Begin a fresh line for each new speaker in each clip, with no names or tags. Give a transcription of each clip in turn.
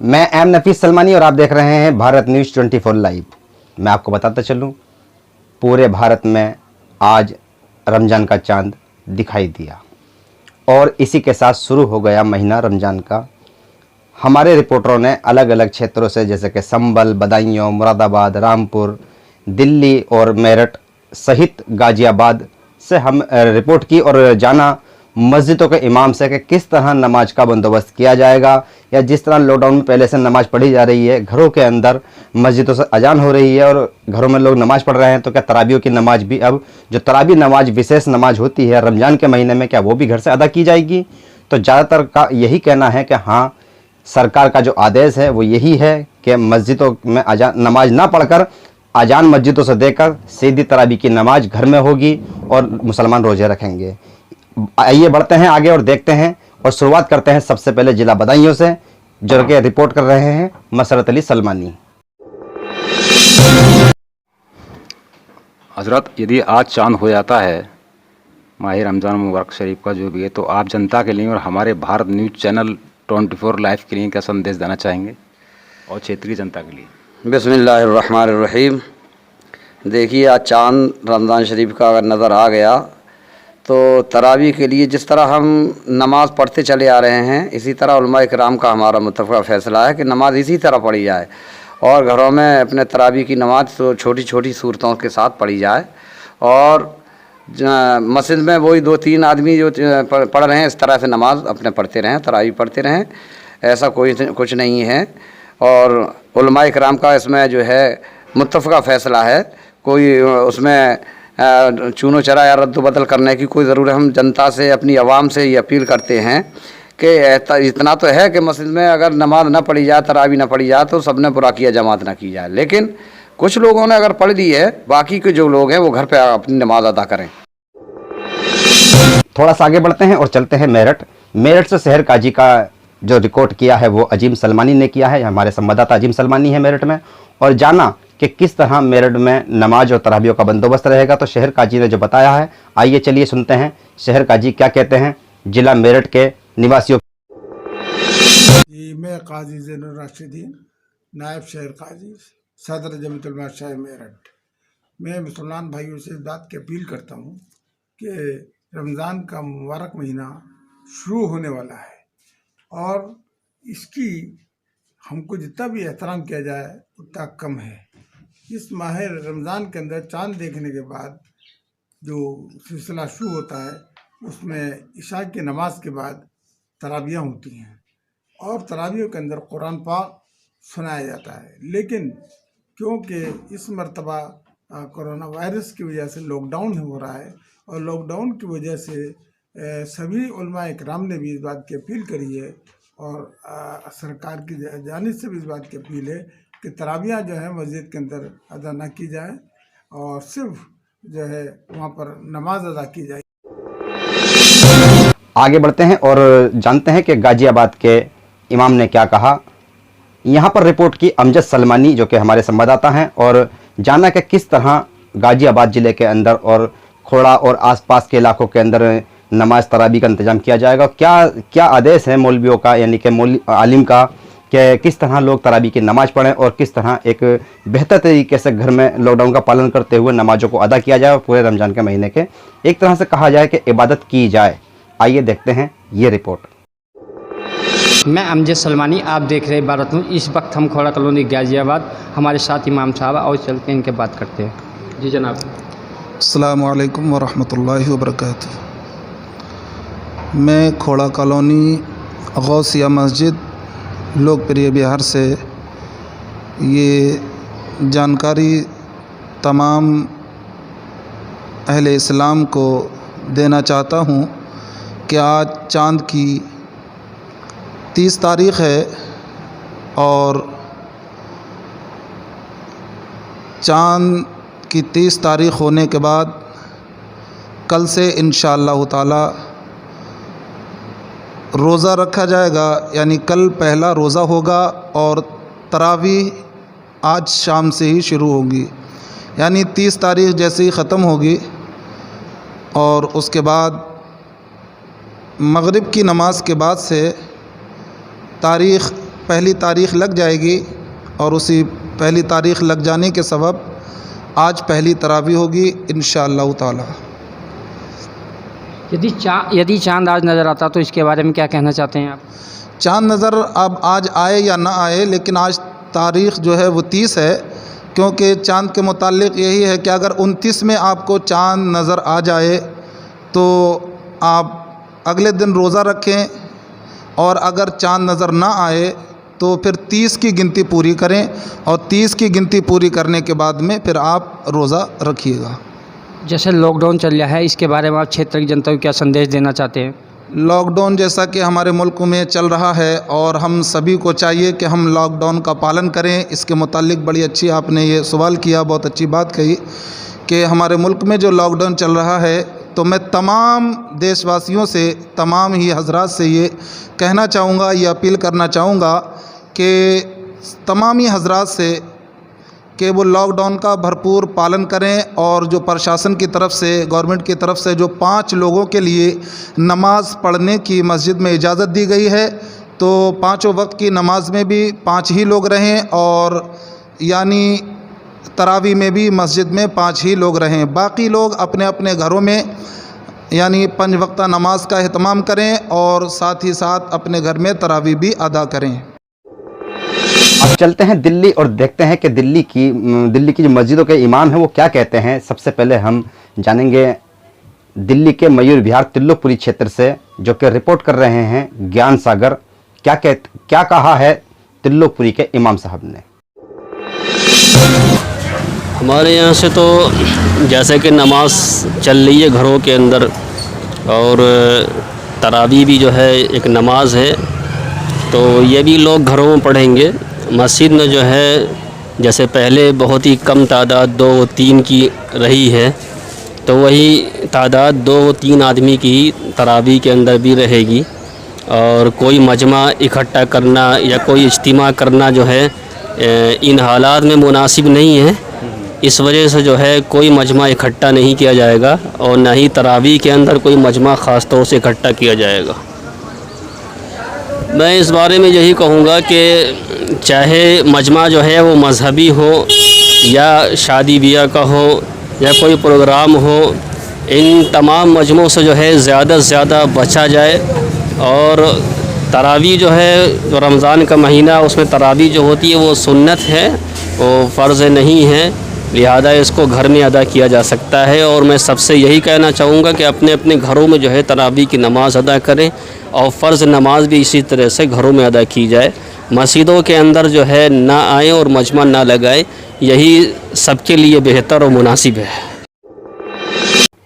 मैं एम नफीस सलमानी और आप देख रहे हैं भारत न्यूज़ 24 लाइव। मैं आपको बताता चलूं, पूरे भारत में आज रमज़ान का चांद दिखाई दिया और इसी के साथ शुरू हो गया महीना रमज़ान का। हमारे रिपोर्टरों ने अलग अलग क्षेत्रों से जैसे कि संभल, बदायूं, मुरादाबाद, रामपुर, दिल्ली और मेरठ सहित गाज़ियाबाद से हम रिपोर्ट की और जाना मस्जिदों के इमाम से कि किस तरह नमाज का बंदोबस्त किया जाएगा, या जिस तरह लॉकडाउन में पहले से नमाज पढ़ी जा रही है, घरों के अंदर मस्जिदों से अजान हो रही है और घरों में लोग नमाज पढ़ रहे हैं, तो क्या तराबियों की नमाज भी, अब जो तराबी नमाज विशेष नमाज होती है रमज़ान के महीने में, क्या वो भी घर से अदा की जाएगी? तो ज़्यादातर का यही कहना है कि हाँ, सरकार का जो आदेश है वो यही है कि मस्जिदों में अजान नमाज ना पढ़कर अजान मस्जिदों से देकर सीधी तराबी की नमाज घर में होगी और मुसलमान रोज़े रखेंगे। आइए बढ़ते हैं आगे और देखते हैं और शुरुआत करते हैं सबसे पहले जिला बदायूं से, जो कि रिपोर्ट कर रहे हैं मसरत अली सलमानी।
हजरत, यदि आज चांद हो जाता है माह रमज़ान मुबारक शरीफ का जो भी है, तो आप जनता के लिए और हमारे भारत न्यूज़ चैनल 24 लाइव के लिए क्या संदेश देना चाहेंगे और क्षेत्रीय जनता के लिए?
बिस्मिल्लाहिर्रहमानिर्रहीम। देखिए, आज चांद रमज़ान शरीफ का अगर नज़र आ गया तो तरावी के लिए जिस तरह हम नमाज़ पढ़ते चले आ रहे हैं, इसी तरह उलमा इकराम का हमारा मुत्तफ़क़ा फ़ैसला है कि नमाज़ इसी तरह पढ़ी जाए और घरों में अपने तरावी की नमाज़ तो छोटी छोटी सूरतों के साथ पढ़ी जाए और मस्जिद में वही 2-3 आदमी जो पढ़ रहे हैं इस तरह से नमाज़ अपने पढ़ते रहें, तरावी पढ़ते रहें, ऐसा कोई कुछ नहीं है। और उलमा इकराम का इसमें जो है मुत्तफ़क़ा फ़ैसला है, कोई उसमें चूनो चरा या रद्द बदल करने की कोई ज़रूरत। हम जनता से, अपनी आवाम से ये अपील करते हैं कि इतना तो है कि मस्जिद में अगर नमाज ना पढ़ी जाए, तरावी ना पढ़ी जाए, तो सबने बुरा किया जमात ना की जाए, लेकिन कुछ लोगों ने अगर पढ़ ली है, बाकी के जो लोग हैं वो घर पे अपनी नमाज अदा करें।
थोड़ा सा आगे बढ़ते हैं और चलते हैं मेरठ से शहर काजी का जो रिकॉर्ड किया है वो अजीम सलमानी ने किया है। हमारे संवाददाता अजीम सलमानी है मेरठ में, और जाना कि किस तरह मेरठ में नमाज और तराबियों का बंदोबस्त रहेगा। तो शहर काजी ने जो बताया है, आइए चलिए सुनते हैं शहर काजी क्या कहते हैं जिला मेरठ के निवासियों।
मैं काजी ज़ैनुर राशिदीन, नायब शहर काजी, सदर जमीयत उलमा शहर मेरठ। मैं मुसलमान भाइयों से इस बात की अपील करता हूँ कि रमज़ान का मुबारक महीना शुरू होने वाला है और इसकी हमको जितना भी एहतराम किया जाए उतना कम है। इस माह रमज़ान के अंदर चांद देखने के बाद जो सिलसिला शुरू होता है, उसमें इशा की नमाज के बाद तराबियाँ होती हैं और तराबियों के अंदर कुरान पाक सुनाया जाता है। लेकिन क्योंकि इस मरतबा कोरोना वायरस की वजह से लॉकडाउन हो रहा है और लॉकडाउन की वजह से सभी उलमा इकराम ने भी इस बात की अपील करी है और सरकार की जानिब से भी इस बात की अपील है कि तराबियाँ जो है मस्जिद के अंदर अदा ना की जाए और सिर्फ जो है वहाँ पर नमाज अदा की जाए।
आगे बढ़ते हैं और जानते हैं कि गाजियाबाद के इमाम ने क्या कहा। यहाँ पर रिपोर्ट की अमजद सलमानी जो कि हमारे संवाददाता हैं, और जाना कि किस तरह गाजियाबाद ज़िले के अंदर और खोड़ा और आसपास के इलाकों के अंदर नमाज तराबी का इंतज़ाम किया जाएगा। क्या आदेश है मौलवियों का, यानी कि आलिम का, कि किस तरह लोग तराबी की नमाज़ पढ़ें और किस तरह एक बेहतर तरीके से घर में लॉकडाउन का पालन करते हुए नमाज़ों को अदा किया जाए और पूरे रमज़ान के महीने के एक तरह से कहा जाए कि इबादत की जाए। आइए देखते हैं ये रिपोर्ट।
मैं अमजद सलमानी, आप देख रहे हैं भारत न्यूज़। इस वक्त हम खोड़ा कॉलोनी गाज़ियाबाद, हमारे साथ इमाम साहब, और चलते हैं इनके बात करते हैं। जी जनाब।
अस्सलामु अलैकुम वरहमतुल्लाहि वबरकातुहू। मैं खोड़ा कॉलोनी गौसिया मस्जिद लोकप्रिय बिहार से ये जानकारी तमाम अहले इस्लाम को देना चाहता हूँ कि आज चाँद की 30 तारीख़ है और चाँद की 30 तारीख़ होने के बाद कल से इंशाअल्लाह ताला रोज़ा रखा जाएगा, यानी कल पहला रोज़ा होगा और तरावी आज शाम से ही शुरू होगी, यानी 30 तारीख़ जैसे ही ख़त्म होगी और उसके बाद मगरिब की नमाज के बाद से पहली तारीख़ लग जाएगी और उसी पहली तारीख़ लग जाने के सबब आज पहली तरावी होगी इंशाअल्लाह ताला।
यदि चाँद आज नज़र आता तो इसके बारे में क्या कहना चाहते हैं आप?
चाँद नज़र अब आज आए या ना आए, लेकिन आज तारीख़ जो है वो 30 है, क्योंकि चाँद के मुताल्लिक़ यही है कि अगर 29 में आपको चाँद नज़र आ जाए तो आप अगले दिन रोज़ा रखें, और अगर चाँद नज़र ना आए तो फिर 30 की गिनती पूरी करें, और 30 की गिनती पूरी करने के बाद में फिर आप रोज़ा रखिएगा।
जैसे लॉकडाउन चल रहा है, इसके बारे में आप क्षेत्र की जनता को क्या संदेश देना चाहते हैं?
लॉकडाउन जैसा कि हमारे मुल्क में चल रहा है और हम सभी को चाहिए कि हम लॉकडाउन का पालन करें। इसके मुताल्लिक़ बड़ी अच्छी आपने ये सवाल किया, बहुत अच्छी बात कही कि हमारे मुल्क में जो लॉकडाउन चल रहा है, तो मैं तमाम देशवासियों से, तमाम ही हजरात से ये कहना चाहूँगा, ये अपील करना चाहूँगा कि तमाम ही हजरात से कि वो लॉकडाउन का भरपूर पालन करें, और जो प्रशासन की तरफ से, गवर्नमेंट की तरफ से जो 5 लोगों के लिए नमाज़ पढ़ने की मस्जिद में इजाज़त दी गई है, तो 5 वक्त की नमाज में भी 5 ही लोग रहें, और यानी तरावी में भी मस्जिद में 5 ही लोग रहें। बाकी लोग अपने अपने घरों में यानी 5 वक्त नमाज का एहतमाम करें, और साथ ही साथ अपने घर में तरावी भी अदा करें।
अब चलते हैं दिल्ली और देखते हैं कि दिल्ली की जो मस्जिदों के इमाम हैं वो क्या कहते हैं। सबसे पहले हम जानेंगे दिल्ली के मयूर विहार तिल्लोपुरी क्षेत्र से, जो कि रिपोर्ट कर रहे हैं ज्ञान सागर। क्या कहा है तिल्लोपुरी के इमाम साहब ने?
हमारे यहाँ से तो जैसे कि नमाज चल रही है घरों के अंदर, और तरावी भी जो है एक नमाज है, तो ये भी लोग घरों में पढ़ेंगे। मस्जिद में जो है जैसे पहले बहुत ही कम तादाद 2-3 की रही है, तो वही तादाद 2-3 आदमी की तरावी के अंदर भी रहेगी, और कोई मजमा इकट्ठा करना या कोई इज्तिमा करना जो है इन हालात में मुनासिब नहीं है। इस वजह से जो है कोई मजमा इकट्ठा नहीं किया जाएगा, और ना ही तरावी के अंदर कोई मजमा ख़ास तौर से इकट्ठा किया जाएगा। मैं इस बारे में यही कहूँगा कि चाहे मजमा जो है वो मजहबी हो या शादी ब्याह का हो या कोई प्रोग्राम हो, इन तमाम मजमों से जो है ज़्यादा से ज़्यादा बचा जाए। और तरावी जो है, जो रमज़ान का महीना, उसमें तरावी जो होती है वो सुन्नत है, वो फ़र्ज़ नहीं है, लिहाजा इसको घर में अदा किया जा सकता है। और मैं सबसे यही कहना चाहूँगा कि अपने अपने घरों में जो है तरावी की नमाज़ अदा करें, और फ़र्ज़ नमाज भी इसी तरह से घरों में अदा की जाए। मस्जिदों के अंदर जो है ना आए और मजमा ना लगाए, यही सबके लिए बेहतर और मुनासिब है।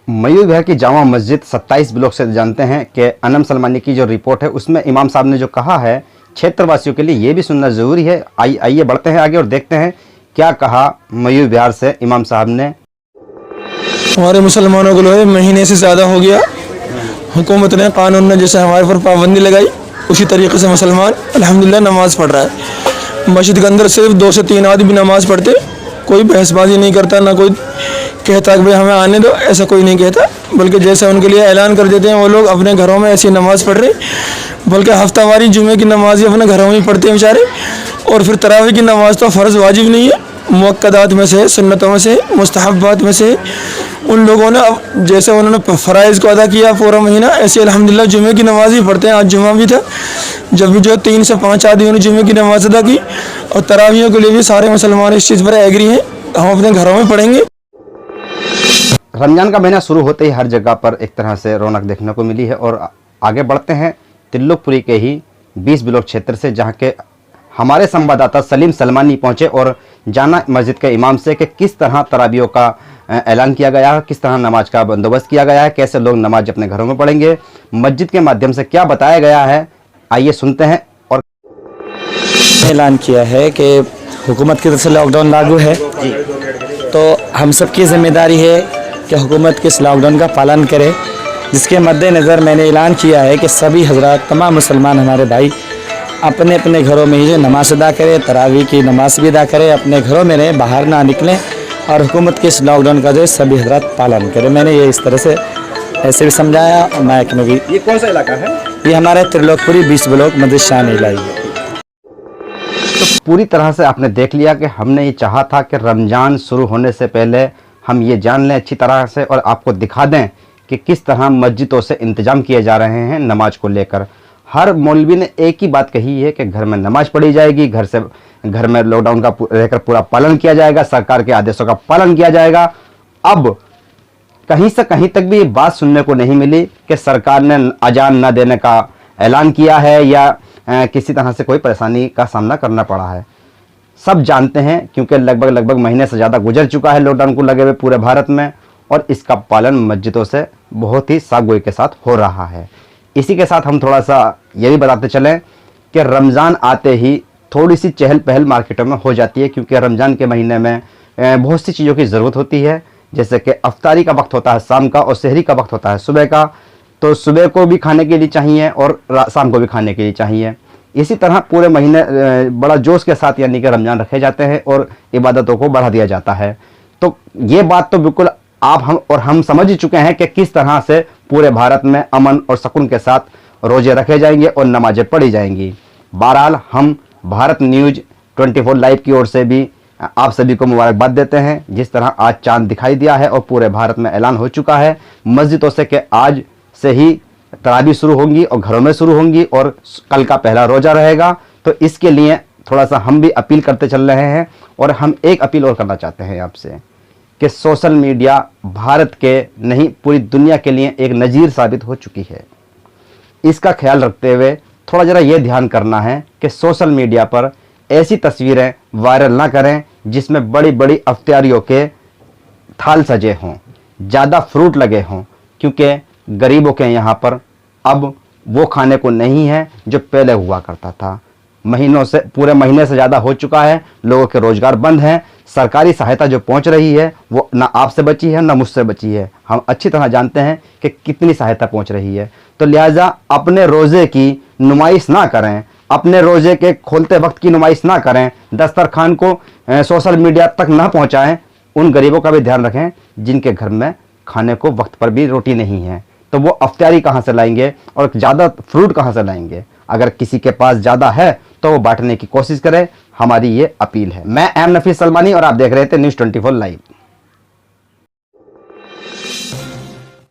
मयूर विहार की जामा मस्जिद 27 ब्लॉक से जानते हैं कि अनम सलमानी की जो रिपोर्ट है उसमें इमाम साहब ने जो कहा है क्षेत्रवासियों के लिए ये भी सुनना ज़रूरी है। आइए बढ़ते हैं आगे और देखते हैं क्या कहा मयूर विहार से इमाम साहब ने।
हमारे मुसलमानों को जो महीने से ज़्यादा हो गया, हुकूमत ने, कानून ने जैसे हमारे पर पाबंदी लगाई, उसी तरीके से मुसलमान अल्हम्दुलिल्लाह नमाज़ पढ़ रहा है। मस्जिद के अंदर सिर्फ 2 से 3 आदमी नमाज़ पढ़ते, कोई बहसबाजी नहीं करता, ना कोई कहता कि भाई हमें आने दो, ऐसा कोई नहीं कहता, बल्कि जैसे उनके लिए ऐलान कर देते हैं वो लोग अपने घरों में ऐसी नमाज़ पढ़ रहे, बल्कि हफ्तावारी जुमे की नमाज अपने घरों में ही पढ़ते हैं बेचारे। और फिर तरावी की नमाज़ तो फ़र्ज़ वाजिब नहीं है, मुअक्कदात में से, सुन्नतों में से, मुस्तहब्बात में से। उन लोगों ने अब जैसे उन्होंने फ़राइज़ को अदा किया पूरा महीना, ऐसे अल्हम्दुलिल्लाह जुमे की नमाज़ ही पढ़ते हैं। आज जुमा भी था, जब भी जो 3 से 5 आदमियों ने जुमे की नमाज़ अदा की, और तरावियों के लिए भी सारे मुसलमान इस चीज़ पर एग्री हैं, हम अपने घरों में पढ़ेंगे।
रमज़ान का महीना शुरू होते ही हर जगह पर एक तरह से रौनक देखने को मिली है। और आगे बढ़ते हैं तिल्लोपुरी के ही 20 ब्लॉक क्षेत्र से, जहाँ के हमारे संवाददाता सलीम सलमानी पहुंचे और जाना मस्जिद के इमाम से कि किस तरह तरावियों का ऐलान किया गया है, किस तरह नमाज का बंदोबस्त किया गया है, कैसे लोग नमाज अपने घरों में पढ़ेंगे, मस्जिद के माध्यम से क्या बताया गया है, आइए सुनते हैं। और
ऐलान किया है कि हुकूमत की तरफ से लॉकडाउन लागू है, तो हम सब की ज़िम्मेदारी है कि हुकूमत के इस लॉकडाउन का पालन करें, जिसके मद्देनज़र मैंने ऐलान किया है कि सभी हजरात, तमाम मुसलमान हमारे भाई अपने अपने घरों में ही जो नमाज़ अदा करें, तरावी की नमाज़ भी अदा करें, अपने घरों में रहें, बाहर ना निकलें, और हुकूमत के इस लॉकडाउन का जो सभी हजरात पालन करें। मैंने ये इस तरह से ऐसे भी समझाया और माइक में भी।
ये कौन सा इलाका है?
ये हमारे त्रिलोकपुरी 20 ब्लॉक मस्जिद शान इलाई है।
तो पूरी तरह से आपने देख लिया कि हमने ये चाहा था कि रमज़ान शुरू होने से पहले हम ये जान लें अच्छी तरह से और आपको दिखा दें कि किस तरह मस्जिदों से इंतज़ाम किए जा रहे हैं नमाज को लेकर। हर मौलवी ने एक ही बात कही है कि घर में नमाज पढ़ी जाएगी, घर में लॉकडाउन का रहकर पूरा पालन किया जाएगा, सरकार के आदेशों का पालन किया जाएगा। अब कहीं से कहीं तक भी ये बात सुनने को नहीं मिली कि सरकार ने अजान न देने का ऐलान किया है या किसी तरह से कोई परेशानी का सामना करना पड़ा है। सब जानते हैं क्योंकि लगभग महीने से ज़्यादा गुजर चुका है लॉकडाउन को लगे हुए पूरे भारत में, और इसका पालन मस्जिदों से बहुत ही सागोई के साथ हो रहा है। इसी के साथ हम थोड़ा सा ये भी बताते चलें कि रमज़ान आते ही थोड़ी सी चहल पहल मार्केटों में हो जाती है, क्योंकि रमज़ान के महीने में बहुत सी चीज़ों की ज़रूरत होती है, जैसे कि अफ्तारी का वक्त होता है शाम का और सहरी का वक्त होता है सुबह का। तो सुबह को भी खाने के लिए चाहिए और शाम को भी खाने के लिए चाहिए। इसी तरह पूरे महीने बड़ा जोश के साथ यानी कि रमज़ान रखे जाते हैं और इबादतों को बढ़ा दिया जाता है। तो ये बात तो बिल्कुल हम समझ ही चुके हैं कि किस तरह से पूरे भारत में अमन और सुकून के साथ रोजे रखे जाएंगे और नमाजें पढ़ी जाएंगी। बहरहाल हम भारत न्यूज़ 24 लाइव की ओर से भी आप सभी को मुबारकबाद देते हैं। जिस तरह आज चांद दिखाई दिया है और पूरे भारत में ऐलान हो चुका है मस्जिदों से कि आज से ही तरावी शुरू होंगी और घरों में शुरू होंगी और कल का पहला रोज़ा रहेगा। तो इसके लिए थोड़ा सा हम भी अपील करते चल रहे हैं और हम एक अपील और करना चाहते हैं आपसे कि सोशल मीडिया भारत के नहीं पूरी दुनिया के लिए एक नज़ीर साबित हो चुकी है। इसका ख्याल रखते हुए थोड़ा ज़रा ये ध्यान करना है कि सोशल मीडिया पर ऐसी तस्वीरें वायरल ना करें जिसमें बड़ी बड़ी अफ्तारियों के थाल सजे हों, ज़्यादा फ्रूट लगे हों, क्योंकि गरीबों के यहाँ पर अब वो खाने को नहीं है जो पहले हुआ करता था। महीनों से पूरे महीने से ज़्यादा हो चुका है, लोगों के रोज़गार बंद हैं, सरकारी सहायता जो पहुंच रही है वो ना आपसे बची है ना मुझसे बची है। हम अच्छी तरह जानते हैं कि कितनी सहायता पहुंच रही है। तो लिहाजा अपने रोज़े की नुमाइश ना करें, अपने रोज़े के खोलते वक्त की नुमाइश ना करें, दस्तरखान को सोशल मीडिया तक ना पहुंचाएं। उन गरीबों का भी ध्यान रखें जिनके घर में खाने को वक्त पर भी रोटी नहीं है, तो वो अफ्तारी कहाँ से लाएंगे और ज़्यादा फ्रूट कहाँ से लाएंगे। अगर किसी के पास ज़्यादा है तो वो बांटने की कोशिश करें, हमारी ये अपील है। मैं एम नफीस सलमानी और आप देख रहे थे न्यूज़ 24 लाइव।